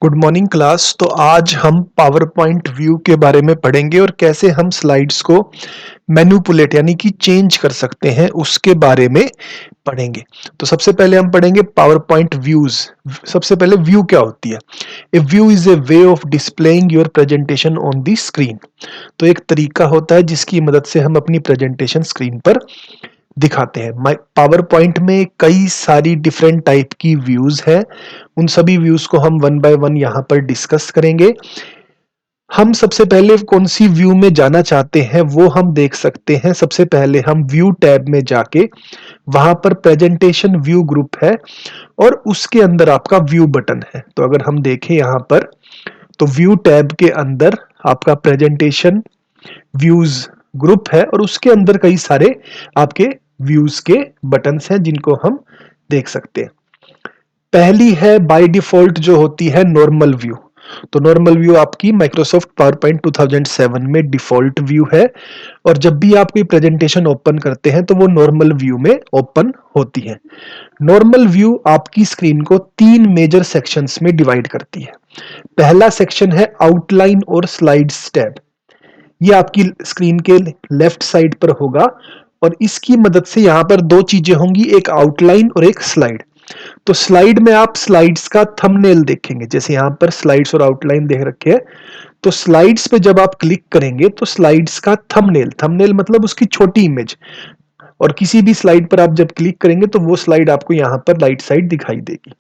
Good morning class. तो आज हम पावर पॉइंट व्यू के बारे में पढ़ेंगे और कैसे हम स्लाइड्स को मैनिपुलेट यानी कि चेंज कर सकते हैं उसके बारे में पढ़ेंगे। तो सबसे पहले हम पढ़ेंगे पावर पॉइंट व्यूज। सबसे पहले व्यू क्या होती है? A view is a way of displaying your presentation on the screen. तो एक तरीका होता है जिसकी मदद से हम अपनी प्रेजेंटेशन स्क्रीन पर दिखाते हैं। पावर पॉइंट में कई सारी डिफरेंट टाइप की व्यूज है। उन सभी व्यूज को हम वन बाय वन यहाँ पर डिस्कस करेंगे। हम सबसे पहले कौन सी व्यू में जाना चाहते हैं वो हम देख सकते हैं। सबसे पहले हम व्यू टैब में जाके वहां पर प्रेजेंटेशन व्यू ग्रुप है और उसके अंदर आपका व्यू बटन है। तो अगर हम देखें यहाँ पर तो व्यू टैब के अंदर आपका प्रेजेंटेशन व्यूज ग्रुप है और उसके अंदर कई सारे आपके व्यूज के बटन्स हैं जिनको हम देख सकते हैं। पहली है बाय डिफॉल्ट जो होती है नॉर्मल व्यू। तो नॉर्मल व्यू आपकी माइक्रोसॉफ्ट पावर पॉइंट 2007 में डिफॉल्ट व्यू है और जब भी आप कोई प्रेजेंटेशन ओपन करते हैं तो वो नॉर्मल व्यू में ओपन होती है। नॉर्मल व्यू आपकी स्क्रीन को तीन मेजर सेक्शंस में डिवाइड करती है। पहला सेक्शन है आउटलाइन और स्लाइड्स टैब। ये आपकी स्क्रीन के लेफ्ट साइड पर होगा और इसकी मदद से यहाँ पर दो चीजें होंगी, एक आउटलाइन और एक स्लाइड। तो स्लाइड में आप स्लाइड्स का थंबनेल देखेंगे, जैसे यहाँ पर स्लाइड्स और आउटलाइन देख रखे हैं। तो स्लाइड्स पे जब आप क्लिक करेंगे तो स्लाइड्स का थंबनेल, थंबनेल मतलब उसकी छोटी इमेज, और किसी भी स्लाइड पर आप जब क्लिक करेंगे तो वो स्लाइड आपको यहाँ पर राइट साइड दिखाई देगी।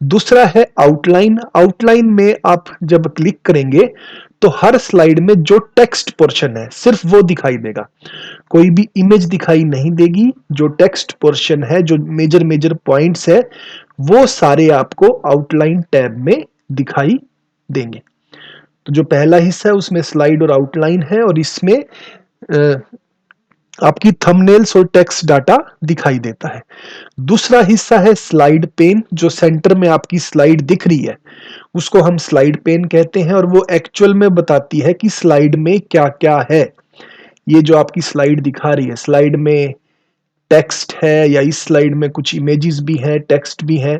दूसरा है आउटलाइन। आउटलाइन में आप जब क्लिक करेंगे तो हर स्लाइड में जो टेक्स्ट पोर्शन है सिर्फ वो दिखाई देगा, कोई भी इमेज दिखाई नहीं देगी। जो टेक्स्ट पोर्शन है, जो मेजर मेजर पॉइंट्स है, वो सारे आपको आउटलाइन टैब में दिखाई देंगे। तो जो पहला हिस्सा है उसमें स्लाइड और आउटलाइन है और इसमें आपकी थंबनेल्स और टेक्स्ट डाटा दिखाई देता है। दूसरा हिस्सा है स्लाइड पेन। जो सेंटर में आपकी स्लाइड दिख रही है उसको हम स्लाइड पेन कहते हैं और वो एक्चुअल में बताती है कि स्लाइड में क्या क्या है। ये जो आपकी स्लाइड दिखा रही है, स्लाइड में टेक्स्ट है या इस स्लाइड में कुछ इमेजेस भी हैं, टेक्स्ट भी हैं,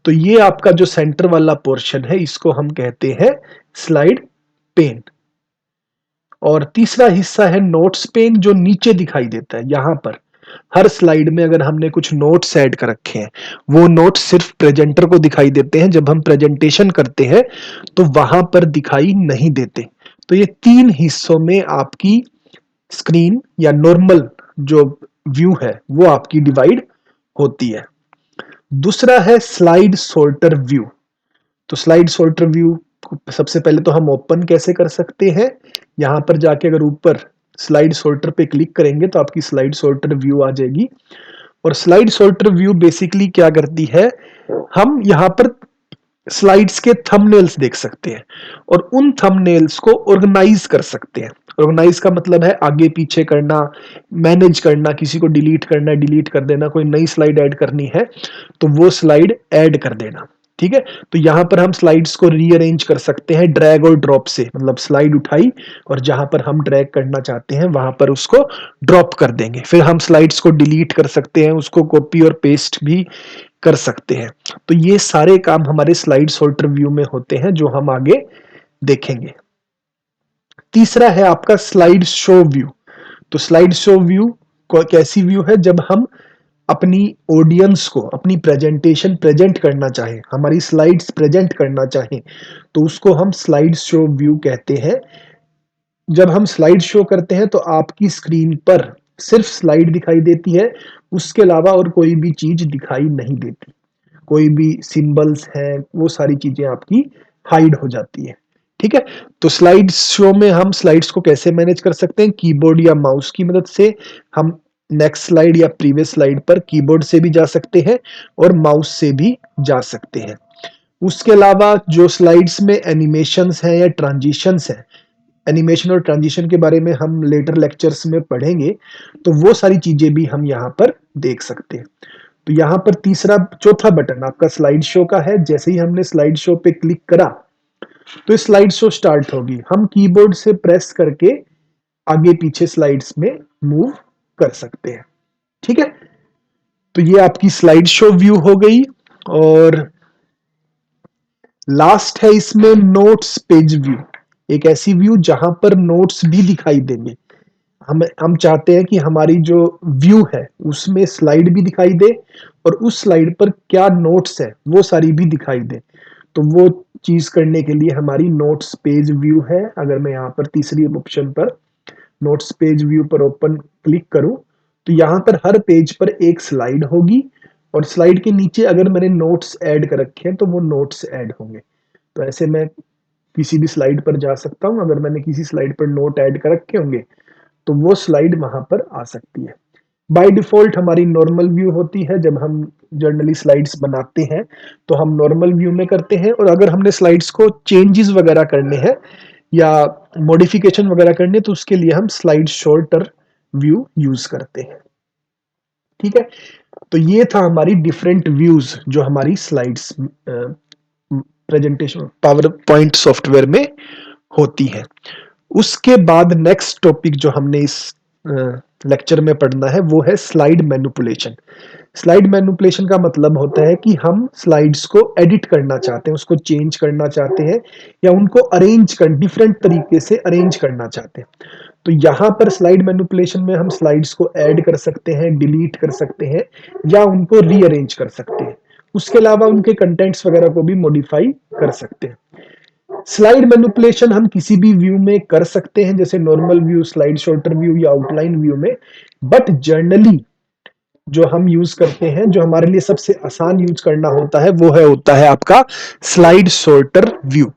तो ये आपका जो सेंटर वाला पोर्शन है इसको हम कहते हैं स्लाइड पेन। और तीसरा हिस्सा है नोट्स पेन, जो नीचे दिखाई देता है। यहां पर हर स्लाइड में अगर हमने कुछ नोट्स ऐड कर रखे हैं, वो नोट्स सिर्फ प्रेजेंटर को दिखाई देते हैं, जब हम प्रेजेंटेशन करते हैं तो वहां पर दिखाई नहीं देते। तो ये तीन हिस्सों में आपकी स्क्रीन या नॉर्मल जो व्यू है वो आपकी डिवाइड होती है। दूसरा है स्लाइड सॉर्टर व्यू। तो स्लाइड सॉर्टर व्यू सबसे पहले तो हम ओपन कैसे कर सकते हैं? यहां पर जाके अगर ऊपर स्लाइड सॉर्टर पे क्लिक करेंगे तो आपकी स्लाइड सॉर्टर व्यू आ जाएगी। और स्लाइड सॉर्टर व्यू बेसिकली क्या करती है, हम यहां पर स्लाइड्स के थंबनेल्स देख सकते हैं और उन थंबनेल्स को ऑर्गेनाइज कर सकते हैं। ऑर्गेनाइज का मतलब है आगे पीछे करना, मैनेज करना, किसी को डिलीट करना है डिलीट कर देना, कोई नई स्लाइड ऐड करनी है तो वो स्लाइड ऐड कर देना। ठीक है, तो यहां पर हम स्लाइड्स को रीअरेंज कर सकते हैं ड्रैग और ड्रॉप से। मतलब स्लाइड उठाई और जहां पर हम ड्रैग करना चाहते हैं वहां पर उसको ड्रॉप कर देंगे। फिर हम स्लाइड्स को डिलीट कर सकते हैं, उसको कॉपी और पेस्ट भी कर सकते हैं। तो ये सारे काम हमारे स्लाइड सॉर्टर व्यू में होते हैं जो हम आगे देखेंगे। तीसरा है आपका स्लाइड शो व्यू। तो स्लाइड शो व्यू कैसी व्यू है? जब हम अपनी ऑडियंस को अपनी प्रेजेंटेशन प्रेजेंट करना चाहें, हमारी स्लाइड्स प्रेजेंट करना चाहें, तो उसको हम स्लाइड शो व्यू कहते हैं। जब हम स्लाइड शो करते हैं तो आपकी स्क्रीन पर सिर्फ स्लाइड दिखाई देती है, उसके अलावा और कोई भी चीज दिखाई नहीं देती। कोई भी सिंबल्स हैं वो सारी चीजें आपकी हाइड हो जाती है। ठीक है, तो स्लाइड शो में हम स्लाइड्स को कैसे मैनेज कर सकते हैं? कीबोर्ड या माउस की मदद से हम नेक्स्ट स्लाइड या प्रीवियस स्लाइड पर कीबोर्ड से भी जा सकते हैं और माउस से भी जा सकते हैं। उसके अलावा जो स्लाइड्स में एनिमेशंस हैं या ट्रांजिशंस हैं, एनिमेशन और ट्रांजिशन के बारे में हम लेटर लेक्चर्स में पढ़ेंगे, तो वो सारी चीजें भी हम यहाँ पर देख सकते हैं। तो यहाँ पर तीसरा चौथा बटन आपका स्लाइड शो का है। जैसे ही हमने स्लाइड शो पे क्लिक करा तो स्लाइड शो स्टार्ट होगी। हम कीबोर्ड से प्रेस करके आगे पीछे स्लाइड्स में मूव कर सकते हैं। ठीक है, तो ये आपकी स्लाइड शो व्यू हो गई। और लास्ट है इसमें नोट्स पेज व्यू, एक ऐसी व्यू जहां पर नोट्स भी दिखाई देंगे। हम चाहते हैं कि हमारी जो व्यू है उसमें स्लाइड भी दिखाई दे और उस स्लाइड पर क्या नोट्स है वो सारी भी दिखाई दे। तो वो चीज करने के लिए हमारी नोट्स पेज व्यू है। अगर मैं यहाँ पर तीसरी ऑप्शन पर नोट्स पेज व्यू पर ओपन क्लिक करूं तो यहाँ पर हर पेज पर एक स्लाइड होगी और स्लाइड के नीचे अगर मैंने नोट्स ऐड कर रखे हैं तो वो नोट्स ऐड होंगे। तो ऐसे मैं किसी भी स्लाइड पर जा सकता हूं, अगर मैंने किसी स्लाइड पर नोट ऐड कर रखे होंगे तो वो स्लाइड वहां पर आ सकती है। बाय डिफॉल्ट हमारी नॉर्मल व्यू होती है, जब हम जर्नली स्लाइड्स बनाते हैं तो हम नॉर्मल व्यू में करते हैं, और अगर हमने स्लाइड्स को चेंजेस वगैरह करने हैं या मॉडिफिकेशन वगैरह करने तो उसके लिए हम स्लाइड शॉर्टर व्यू यूज करते हैं। ठीक है, तो ये था हमारी डिफरेंट व्यूज जो हमारी slides presentation power point software में होती है। उसके बाद नेक्स्ट टॉपिक जो हमने इस लेक्चर में पढ़ना है वो है स्लाइड मैनिपुलेशन। स्लाइड मैनिपुलेशन का मतलब होता है कि हम स्लाइड्स को एडिट करना चाहते हैं, उसको चेंज करना चाहते हैं या उनको अरेंज कर डिफरेंट तरीके से अरेंज करना चाहते हैं। तो यहाँ पर स्लाइड मैनिपुलेशन में हम स्लाइड्स को ऐड कर सकते हैं, डिलीट कर सकते हैं या उनको रीअरेंज कर सकते हैं। उसके अलावा उनके कंटेंट्स वगैरह को भी मॉडिफाई कर सकते हैं। स्लाइड मैनिपुलेशन हम किसी भी व्यू में कर सकते हैं, जैसे normal view, slide shorter view या आउटलाइन व्यू में। बट जनरली जो हम यूज करते हैं, जो हमारे लिए सबसे आसान यूज करना होता है आपका स्लाइड सॉर्टर व्यू।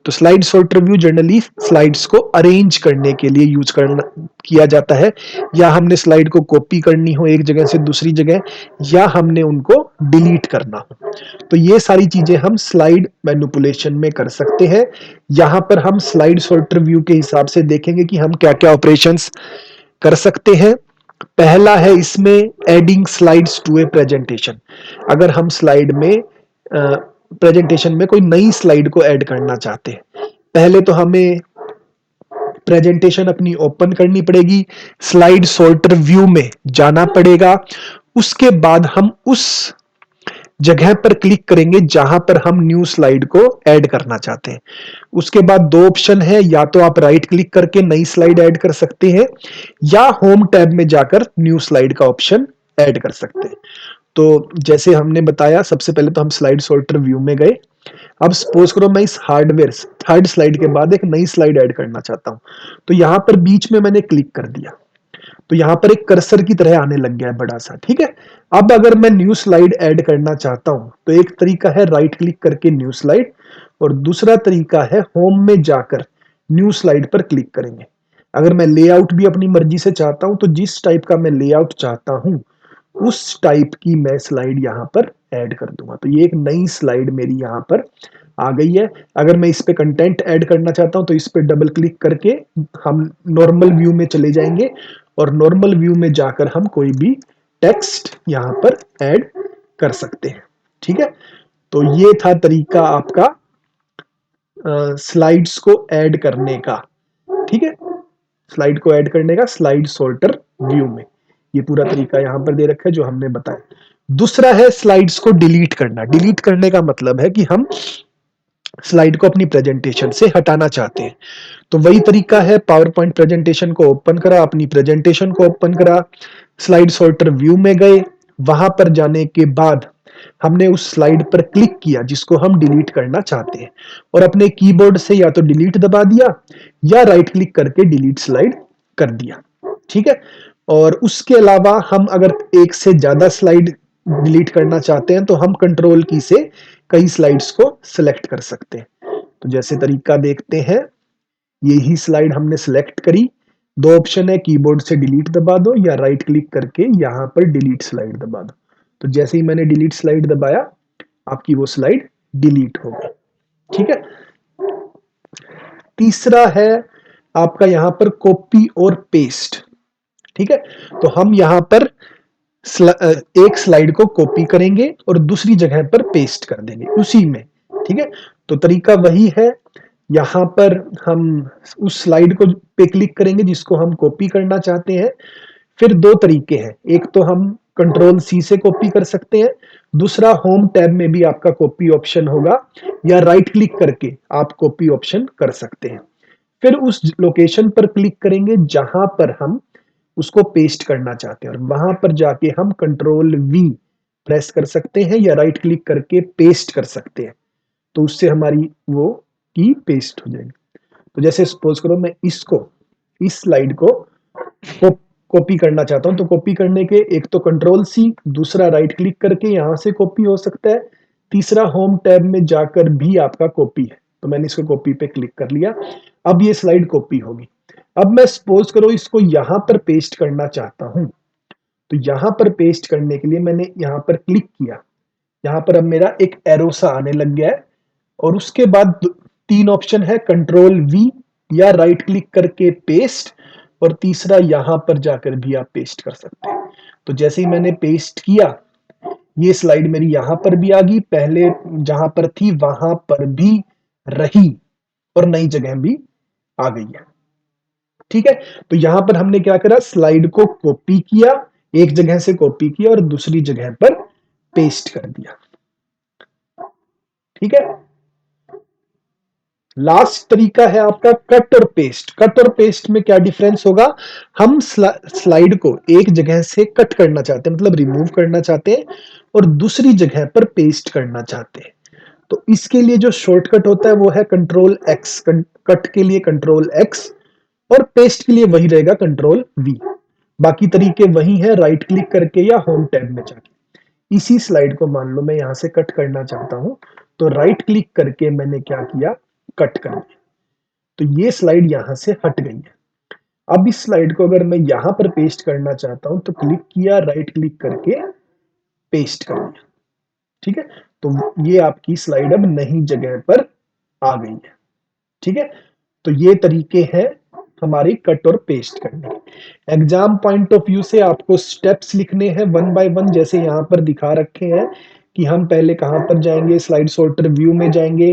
तो slide sorter view generally slides को अरेंज करने के लिए यूज करना किया जाता है, या हमने स्लाइड को कॉपी करनी हो एक जगह से दूसरी जगह, या हमने उनको डिलीट करना हो, तो ये सारी चीजें हम स्लाइड मैनिपुलेशन में कर सकते हैं। यहां पर हम स्लाइड सॉर्टर व्यू के हिसाब से देखेंगे कि हम क्या क्या ऑपरेशंस कर सकते हैं। पहला है इसमें adding slides to a presentation. अगर हम स्लाइड में प्रेजेंटेशन में कोई नई स्लाइड को ऐड करना चाहते हैं, पहले तो हमें प्रेजेंटेशन अपनी ओपन करनी पड़ेगी, स्लाइड सॉर्टर व्यू में जाना पड़ेगा। उसके बाद हम उस जगह पर क्लिक करेंगे जहां पर हम न्यू स्लाइड को ऐड करना चाहते हैं। उसके बाद दो ऑप्शन है, या तो आप राइट क्लिक करके नई स्लाइड ऐड कर सकते हैं या होम टैब में जाकर न्यू स्लाइड का ऑप्शन ऐड कर सकते हैं। तो जैसे हमने बताया, सबसे पहले तो हम स्लाइड सॉर्टर व्यू में गए। अब सपोज करो मैं इस हार्डवेयर थर्ड स्लाइड के बाद एक नई स्लाइड ऐड करना चाहता हूं, तो यहां पर बीच में मैंने क्लिक कर दिया तो यहाँ पर एक कर्सर की तरह आने लग गया है बड़ा सा। ठीक है, अब अगर मैं न्यू स्लाइड ऐड करना चाहता हूं तो एक तरीका है राइट क्लिक करके न्यू स्लाइड, और दूसरा तरीका है होम में जाकर न्यू स्लाइड पर क्लिक करेंगे। अगर मैं लेआउट भी अपनी मर्जी से चाहता हूं तो जिस टाइप का मैं लेआउट चाहता हूं उस टाइप की मैं स्लाइड यहाँ पर ऐड कर दूंगा। तो ये एक नई स्लाइड मेरी यहाँ पर आ गई है। अगर मैं इस पे कंटेंट ऐड करना चाहता हूं तो इस पे डबल क्लिक करके हम नॉर्मल व्यू में चले जाएंगे और नॉर्मल व्यू में जाकर हम कोई भी टेक्स्ट यहाँ पर ऐड कर सकते हैं। ठीक है, तो ये था तरीका आपका स्लाइड्स को ऐड करने का। ठीक है, स्लाइड को ऐड करने का स्लाइड सॉर्टर व्यू में ये पूरा तरीका यहाँ पर दे रखा है जो हमने बताया। दूसरा है स्लाइड्स को डिलीट करना। डिलीट करने का मतलब है कि हम स्लाइड को अपनी प्रेजेंटेशन से हटाना चाहते हैं। तो वही तरीका है, पावर पॉइंट प्रेजेंटेशन को ओपन करा, अपनी प्रेजेंटेशन को ओपन करा, स्लाइड सॉर्टर व्यू में गए, वहां पर जाने के बाद हमने उस स्लाइड पर क्लिक किया जिसको हम डिलीट करना चाहते हैं, और अपने कीबोर्ड से या तो डिलीट दबा दिया या राइट क्लिक करके डिलीट स्लाइड कर दिया। ठीक है, और उसके अलावा हम अगर एक से ज्यादा स्लाइड डिलीट करना चाहते हैं तो हम कंट्रोल की से कई स्लाइड्स को सिलेक्ट कर सकते हैं। तो जैसे तरीका देखते हैं, यही स्लाइड हमने सिलेक्ट करी, दो ऑप्शन है, कीबोर्ड से डिलीट दबा दो या राइट क्लिक करके यहां पर डिलीट स्लाइड दबा दो। तो जैसे ही मैंने डिलीट स्लाइड दबाया आपकी वो स्लाइड डिलीट हो गई। ठीक है, तीसरा है आपका यहां पर कॉपी और पेस्ट। ठीक है, तो हम यहां पर एक स्लाइड को कॉपी करेंगे और दूसरी जगह पर पेस्ट कर देंगे उसी में। ठीक है, तो तरीका वही है, यहां पर हम उस स्लाइड को पे क्लिक करेंगे जिसको हम कॉपी करना चाहते हैं। फिर दो तरीके हैं, एक तो हम कंट्रोल सी से कॉपी कर सकते हैं। दूसरा, होम टैब में भी आपका कॉपी ऑप्शन होगा, या राइट क्लिक करके आप कॉपी ऑप्शन कर सकते हैं। फिर उस लोकेशन पर क्लिक करेंगे जहां पर हम उसको पेस्ट करना चाहते हैं, और वहां पर जाके हम कंट्रोल वी प्रेस कर सकते हैं या राइट क्लिक करके पेस्ट कर सकते हैं। तो उससे हमारी वो की पेस्ट हो जाएगी। तो जैसे सपोज करो मैं इस स्लाइड को कॉपी करना चाहता हूं, तो कॉपी करने के एक तो कंट्रोल सी, दूसरा राइट क्लिक करके यहां से कॉपी हो सकता है, तीसरा होम टैब में जाकर भी आपका कॉपी है। तो मैंने इसको कॉपी पे क्लिक कर लिया, अब ये स्लाइड कॉपी होगी। अब मैं सपोज करो इसको यहां पर पेस्ट करना चाहता हूं, तो यहां पर पेस्ट करने के लिए मैंने यहां पर क्लिक किया, यहां पर अब मेरा एक एरो सा आने लग गया है, और उसके बाद तीन ऑप्शन है, कंट्रोल वी या राइट क्लिक करके पेस्ट, और तीसरा यहां पर जाकर भी आप पेस्ट कर सकते हैं। तो जैसे ही मैंने पेस्ट किया, ये स्लाइड मेरी यहां पर भी आ गई, पहले जहां पर थी वहां पर भी रही, और नई जगह भी आ गई है। ठीक है, तो यहां पर हमने क्या करा, स्लाइड को कॉपी किया, एक जगह से कॉपी किया और दूसरी जगह पर पेस्ट कर दिया। ठीक है, लास्ट तरीका है आपका कट और पेस्ट। कट और पेस्ट में क्या डिफरेंस होगा, हम स्लाइड को एक जगह से कट करना चाहते हैं, मतलब रिमूव करना चाहते हैं, और दूसरी जगह पर पेस्ट करना चाहते हैं। तो इसके लिए जो शॉर्टकट होता है वो है कंट्रोल एक्स। कट के लिए कंट्रोल एक्स, और पेस्ट के लिए वही रहेगा कंट्रोल वी। बाकी तरीके वही है, राइट क्लिक करके या होम टैब में जाके। इसी स्लाइड को मान लो मैं यहां से कट करना चाहता हूं, तो राइट क्लिक करके मैंने क्या किया, कट कर दिया। तो ये स्लाइड यहां से हट गई है। अब इस स्लाइड को अगर मैं यहां पर पेस्ट करना चाहता हूं, तो क्लिक किया, राइट क्लिक करके पेस्ट कर दिया। ठीक है, तो ये आपकी स्लाइड अब नई जगह पर आ गई है। ठीक है, तो ये तरीके हैं हमारे कट और पेस्ट करने के। एग्जाम पॉइंट ऑफ व्यू से आपको स्टेप्स लिखने हैं वन बाय वन, जैसे यहाँ पर दिखा रखे हैं कि हम पहले कहाँ पर जाएंगे, स्लाइड सॉर्टर व्यू में जाएंगे,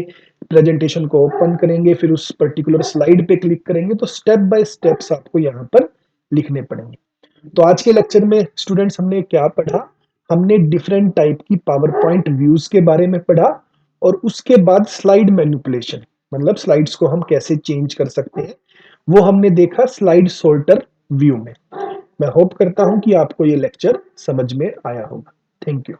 प्रेजेंटेशन को ओपन करेंगे, फिर उस पर्टिकुलर स्लाइड पे क्लिक करेंगे। तो स्टेप बाय स्टेप्स आपको यहाँ पर लिखने पड़ेंगे। तो आज के लेक्चर में स्टूडेंट्स हमने क्या पढ़ा, हमने डिफरेंट टाइप की पावर पॉइंट व्यूज के बारे में पढ़ा, और उसके बाद स्लाइड मैनिपुलेशन, मतलब स्लाइड्स को हम कैसे चेंज कर सकते हैं, वो हमने देखा स्लाइड सॉर्टर व्यू में। मैं होप करता हूं कि आपको ये लेक्चर समझ में आया होगा। Thank you.